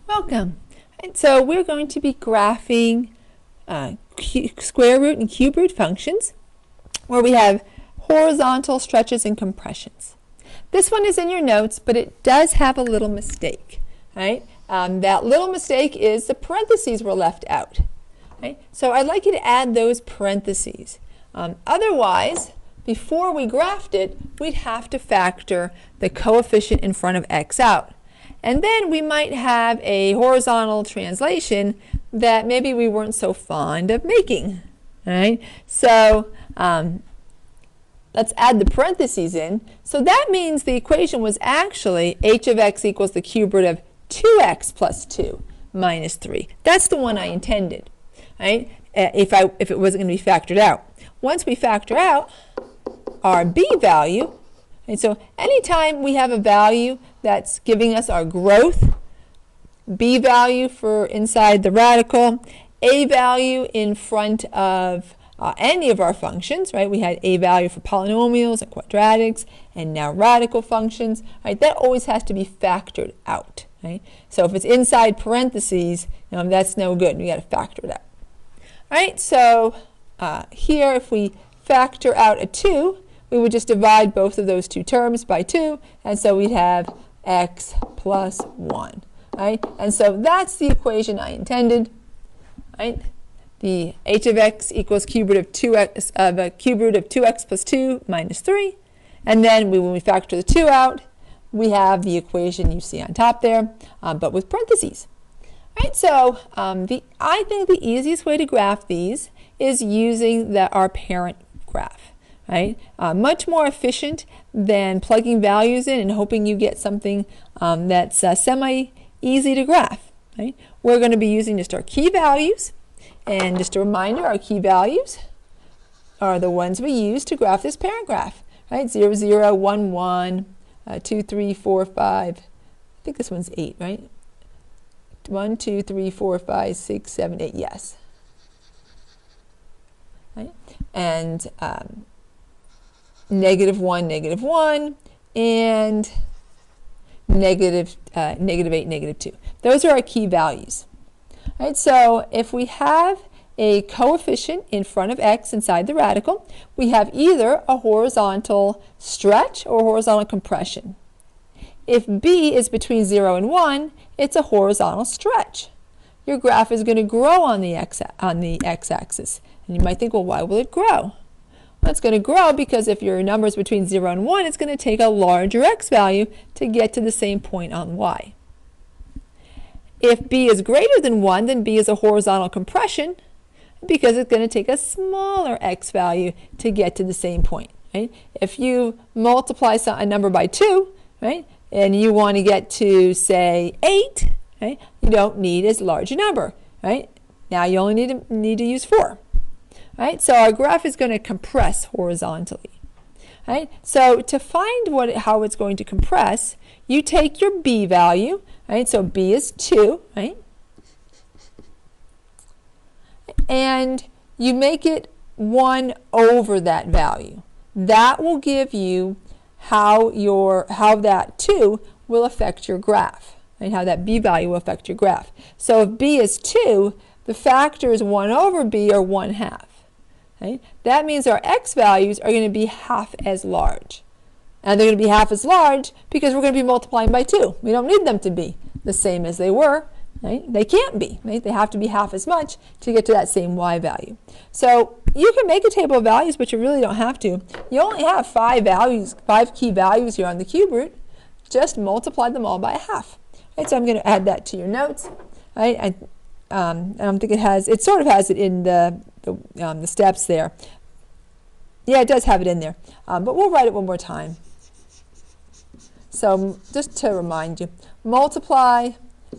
Welcome. And so we're going to be graphing square root and cube root functions where we have horizontal stretches and compressions. This one is in your notes, but it does have a little mistake. Right? That little mistake is the parentheses were left out. Right? So I'd like you to add those parentheses. Otherwise, before we graphed it, we'd have to factor the coefficient in front of x out. And then we might have a horizontal translation that maybe we weren't so fond of making. All right? So let's add the parentheses in. So that means the equation was actually h of x equals the cube root of 2x plus 2 minus 3. That's the one I intended. Right? If it wasn't going to be factored out. Once we factor out our b value, and so anytime we have a value that's giving us our growth, b value for inside the radical, a value in front of any of our functions, right? We had a value for polynomials and quadratics, and now radical functions, right? That always has to be factored out, right? So if it's inside parentheses, that's no good. We got to factor it out. All right, so here if we factor out a 2, we would just divide both of those two terms by 2, and so we'd have x plus 1. Right? And so that's the equation I intended. Right? The h of x equals cube root of 2x plus 2 minus 3. And then when we factor the 2 out, we have the equation you see on top there, but with parentheses. Right? So I think the easiest way to graph these is using our parent graph. Right? Much more efficient than plugging values in and hoping you get something that's semi-easy to graph. Right? We're going to be using just our key values. And just a reminder, our key values are the ones we use to graph this parent graph. Right? 0, 0, 1, 1, 2, 3, 4, 5. I think this one's 8, right? 1, 2, 3, 4, 5, 6, 7, 8. Yes. Right? And -1, -1, and negative 8, -2. Those are our key values. All right, so if we have a coefficient in front of x inside the radical, we have either a horizontal stretch or horizontal compression. If b is between 0 and 1, it's a horizontal stretch. Your graph is going to grow on the x-axis. And you might think, well, why will it grow? Well, it's going to grow because if your number is between 0 and 1, it's going to take a larger x value to get to the same point on y. If b is greater than 1, then b is a horizontal compression because it's going to take a smaller x value to get to the same point. Right? If you multiply a number by 2, right, and you want to get to, say, 8, right, you don't need as large a number. Right? Now you only need to use 4. Right? So our graph is going to compress horizontally. Right? So to find how it's going to compress, you take your b value. Right? So b is 2. Right? And you make it 1 over that value. That will give you how that 2 will affect your graph. And how that b value will affect your graph. So if b is 2, the factors 1 over b are 1/2. Right? That means our x values are going to be half as large. And they're going to be half as large because we're going to be multiplying by 2. We don't need them to be the same as they were. Right? They can't be. Right? They have to be half as much to get to that same y value. So you can make a table of values, but you really don't have to. You only have 5 key values here on the cube root. Just multiply them all by 1/2. Right? So I'm going to add that to your notes. Right? I don't think it sort of has it in the steps there. Yeah, it does have it in there, but we'll write it one more time. So just to remind you, multiply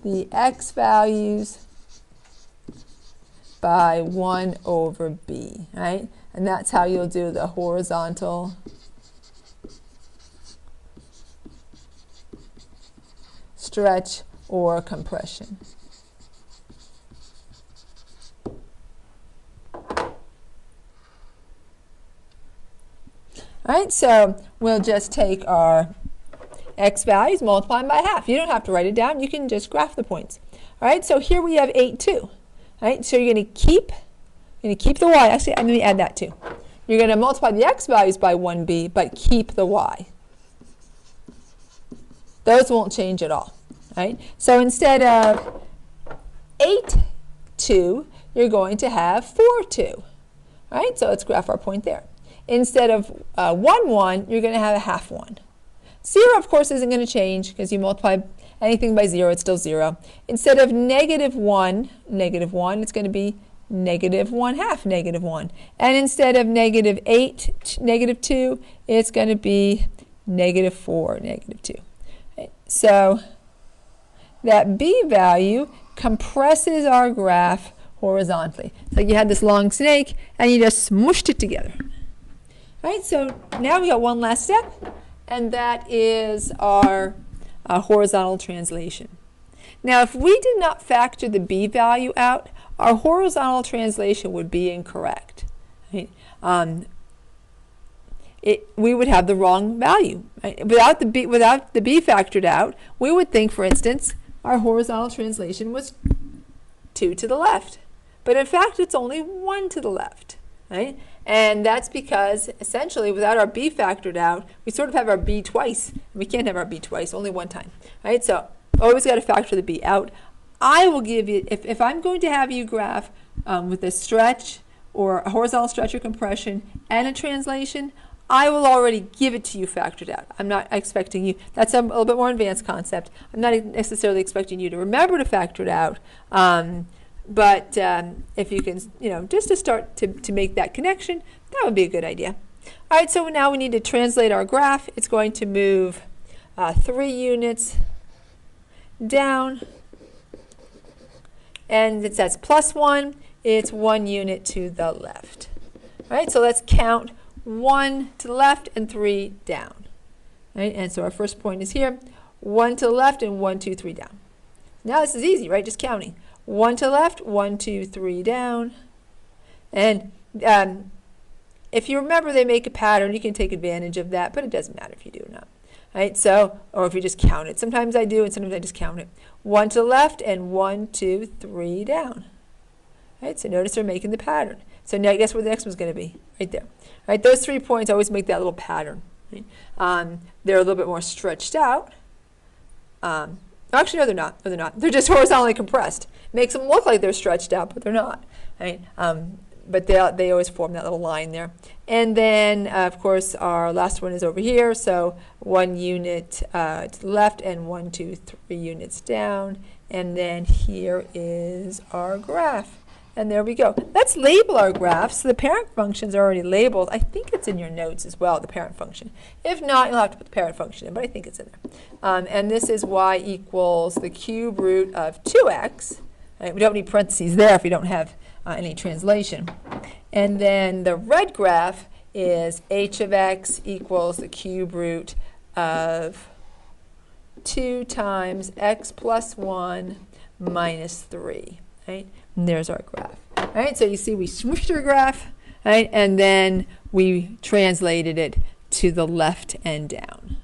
the x values by 1 over b, right? And that's how you'll do the horizontal stretch or compression. All right, so we'll just take our x values multiplied by half. You don't have to write it down. You can just graph the points. All right, so here we have 8, 2. All right, so you're going to keep the y. Actually, I'm going to add that too. You're going to multiply the x values by 1b, but keep the y. Those won't change at all. Right? So instead of 8, 2, you're going to have 4, 2. All right, so let's graph our point there. Instead of 1, 1, you're going to have a half 1. 0, of course, isn't going to change because you multiply anything by 0, it's still 0. Instead of negative 1, it's going to be negative 1 half negative 1. And instead of negative 8, negative 2, it's going to be negative 4, negative 2. Right? So that b value compresses our graph horizontally. It's like you had this long snake and you just smooshed it together. Right, so now we got one last step, and that is our horizontal translation. Now, if we did not factor the b value out, our horizontal translation would be incorrect. Right? We would have the wrong value. Right? Without the b factored out, we would think, for instance, our horizontal translation was 2 to the left. But in fact, it's only 1 to the left. Right? And that's because, essentially, without our b factored out, we sort of have our b twice. We can't have our b twice, only one time. Right? So always got to factor the b out. I will give you, if I'm going to have you graph with a stretch or a horizontal stretch or compression and a translation, I will already give it to you factored out. I'm not expecting you, that's a little bit more advanced concept. I'm not necessarily expecting you to remember to factor it out. But if you can, just to start to make that connection, that would be a good idea. All right, so now we need to translate our graph. It's going to move 3 units down. And since that's plus 1, it's 1 unit to the left. All right, so let's count 1 to the left and 3 down. All right, and so our first point is here, 1 to the left and 1, 2, 3 down. Now this is easy, right? Just counting. 1 to the left, 1, 2, 3 down. And if you remember, they make a pattern. You can take advantage of that, but it doesn't matter if you do or not. Right? So, or if you just count it. Sometimes I do, and sometimes I just count it. 1 to the left and 1, 2, 3 down. Right? So notice they're making the pattern. So now guess where the next one's going to be? Right there. Right? Those 3 points always make that little pattern. Right? They're a little bit more stretched out. Actually, no, they're not. No, they're not. They're just horizontally compressed. Makes them look like they're stretched out, but they're not. Right? But they always form that little line there. And then, of course, our last one is over here. So 1 unit to the left and 1, 2, 3 units down. And then here is our graph. And there we go. Let's label our graphs. So the parent function's already labeled. I think it's in your notes as well, the parent function. If not, you'll have to put the parent function in, but I think it's in there. And this is y equals the cube root of 2x. Right? We don't need parentheses there if you don't have any translation. And then the red graph is h of x equals the cube root of 2 times x plus 1 minus 3. Right? And there's our graph. Right? So you see we smooshed our graph, right? And then we translated it to the left and down.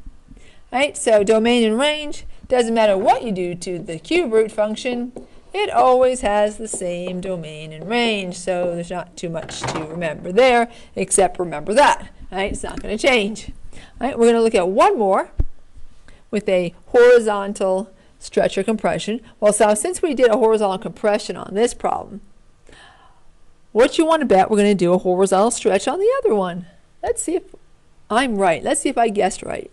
Right? So domain and range, doesn't matter what you do to the cube root function, it always has the same domain and range. So there's not too much to remember there, except remember that. Right? It's not going to change. Right? We're going to look at one more with a horizontal stretch or compression. Well, so since we did a horizontal compression on this problem, what you want to bet we're going to do a horizontal stretch on the other one. Let's see if I'm right. Let's see if I guessed right.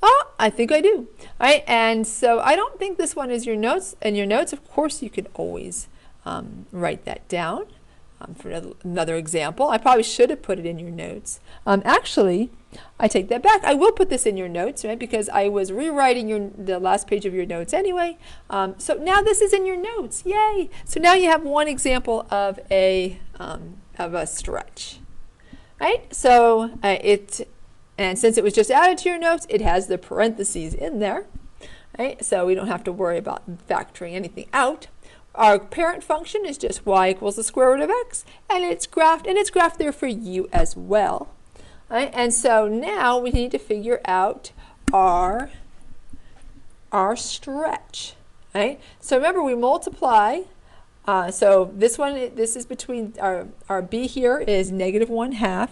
Oh, I think I do. All right, and so I don't think this one is your notes. In your notes, of course, you can always write that down for another example. I probably should have put it in your notes. Actually, I take that back. I will put this in your notes, right? Because I was rewriting the last page of your notes anyway. So now this is in your notes. Yay! So now you have one example of a stretch, right? So and since it was just added to your notes, it has the parentheses in there, right? So we don't have to worry about factoring anything out. Our parent function is just y equals the square root of x, and it's graphed there for you as well. Right? And so now we need to figure out our stretch. Right? So remember, we multiply. So this this is between our b here is -1/2. I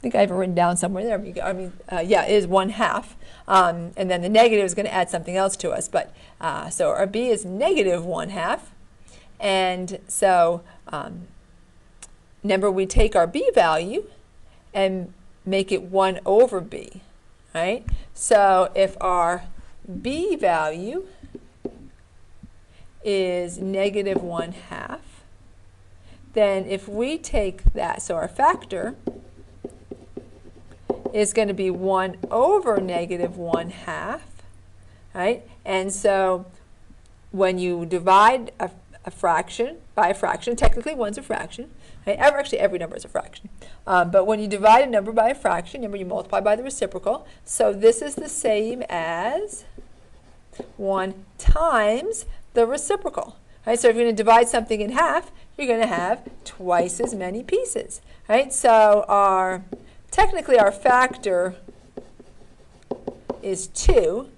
think I have it written down somewhere. There we go. I mean, yeah, it is 1/2. And then the negative is going to add something else to us. But so our b is -1/2. And so remember, we take our b value and make it 1 over b. Right? So if our b value is -1/2, then if we take that, so our factor is going to be 1 over -1/2, right? And so when you divide a fraction by a fraction, technically 1's a fraction, right? Actually every number is a fraction, but when you divide a number by a fraction, remember you multiply by the reciprocal, so this is the same as 1 times the reciprocal. Right? So if you're going to divide something in half, you're going to have twice as many pieces. Right? So technically our factor is 2,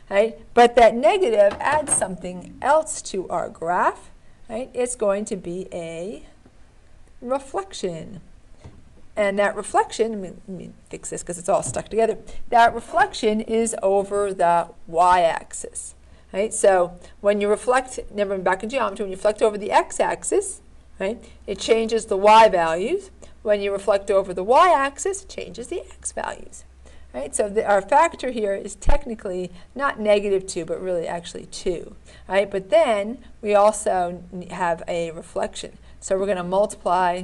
right? But that negative adds something else to our graph. Right? It's going to be a reflection. And that reflection, let me fix this because it's all stuck together. That reflection is over the y-axis. Right? So when you reflect, never back in geometry, when you reflect over the x-axis, right, it changes the y values. When you reflect over the y-axis, it changes the x values. Right? So our factor here is technically not -2, but really actually 2. Right? But then we also have a reflection. So we're going to multiply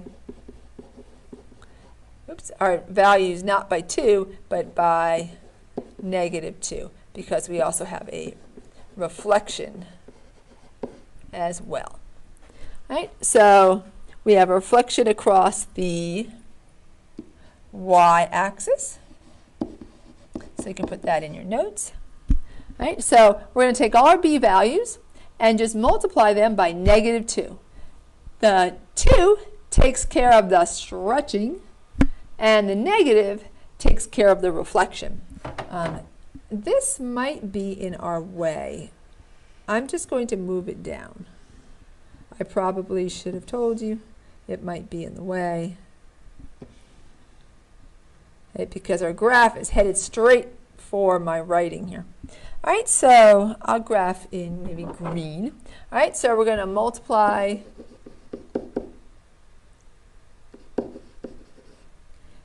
our values not by 2, but by -2, because we also have a reflection as well. Right? So we have a reflection across the y-axis. So you can put that in your notes. Right? So we're going to take all our b values and just multiply them by -2. The 2 takes care of the stretching, and the negative takes care of the reflection. This might be in our way. I'm just going to move it down. I probably should have told you it might be in the way. Right, because our graph is headed straight for my writing here. All right, so I'll graph in maybe green. All right, so we're going to multiply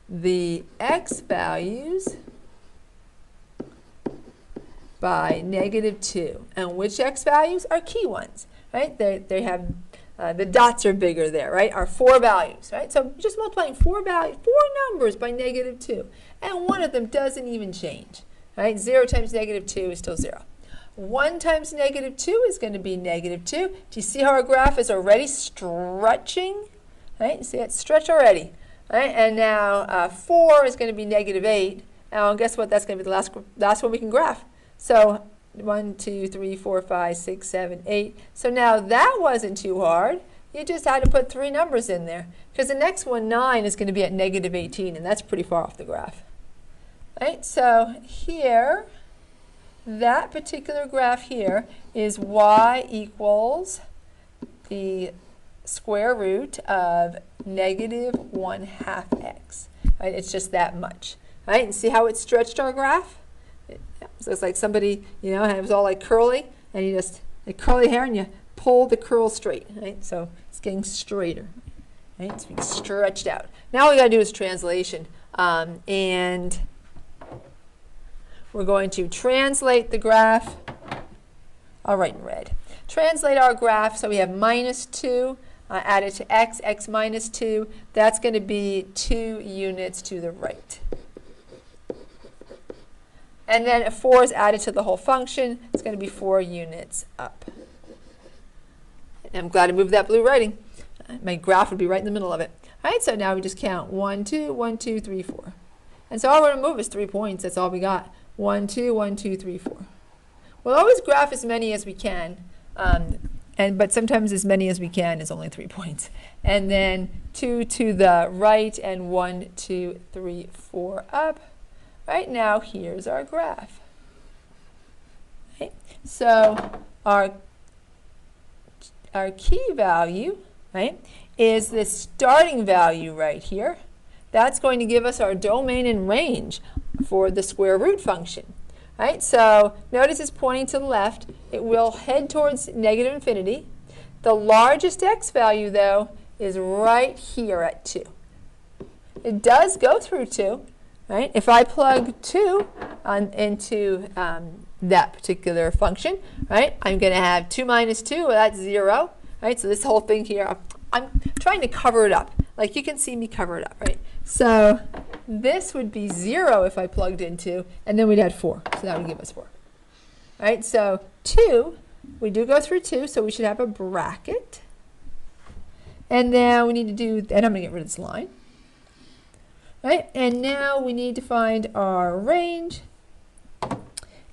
the x values by -2. And which x values are key ones, right? They have, the dots are bigger there, right? Our 4 values, right? So just multiplying 4 numbers by -2. And one of them doesn't even change, right? 0 times -2 is still 0. 1 times -2 is going to be -2. Do you see how our graph is already stretching? Right? You see it stretch already. Right? And now 4 is going to be -8. Now guess what? That's going to be the last one we can graph. So 1, 2, 3, 4, 5, 6, 7, 8. So now that wasn't too hard. You just had to put 3 numbers in there. Because the next one, 9, is going to be at -18, and that's pretty far off the graph. Right? So here, that particular graph here is y equals the square root of -1/2 x. Right? It's just that much. Right? And see how it stretched our graph? So it's like somebody, you know, it was all like curly, and you just, like curly hair, and you pull the curl straight, right? So it's getting straighter, right? It's being stretched out. Now all we got to do is translation. And we're going to translate the graph. I'll write in red. Translate our graph, so we have -2 added to x, x minus 2. That's going to be 2 units to the right. And then a 4 is added to the whole function. It's going to be 4 units up. And I'm glad I moved that blue writing. My graph would be right in the middle of it. All right, so now we just count 1, 2, 1, 2, 3, 4. And so all we're going to move is 3 points. That's all we got. 1, 2, 1, 2, 3, 4. We'll always graph as many as we can. But sometimes as many as we can is only 3 points. And then 2 to the right, and 1, 2, 3, 4 up. Right now, here's our graph. Right? So our key value, right, is this starting value right here. That's going to give us our domain and range for the square root function. Right? So notice it's pointing to the left. It will head towards negative infinity. The largest x value, though, is right here at 2. It does go through 2. Right? If I plug 2 into that particular function, right, I'm going to have 2 minus 2, well, that's 0. Right? So this whole thing here, I'm trying to cover it up. Like you can see me cover it up, right? So this would be 0 if I plugged in 2, and then we'd add 4. So that would give us 4. Right? So 2, we do go through 2, so we should have a bracket. And now we need to do, and I'm going to get rid of this line. Right? And now we need to find our range.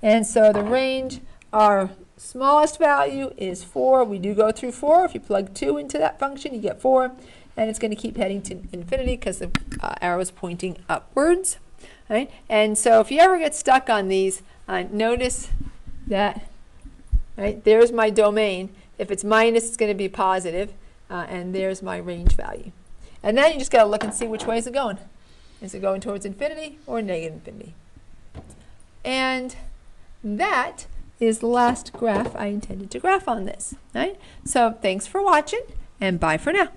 And so the range, our smallest value is 4. We do go through 4. If you plug 2 into that function, you get 4. And it's going to keep heading to infinity because the arrow is pointing upwards. Right? And so if you ever get stuck on these, notice that, right, there's my domain. If it's minus, it's going to be positive. And there's my range value. And then you just got to look and see which way is it going. Is it going towards infinity or negative infinity? And that is the last graph I intended to graph on this. Right? So thanks for watching, and bye for now.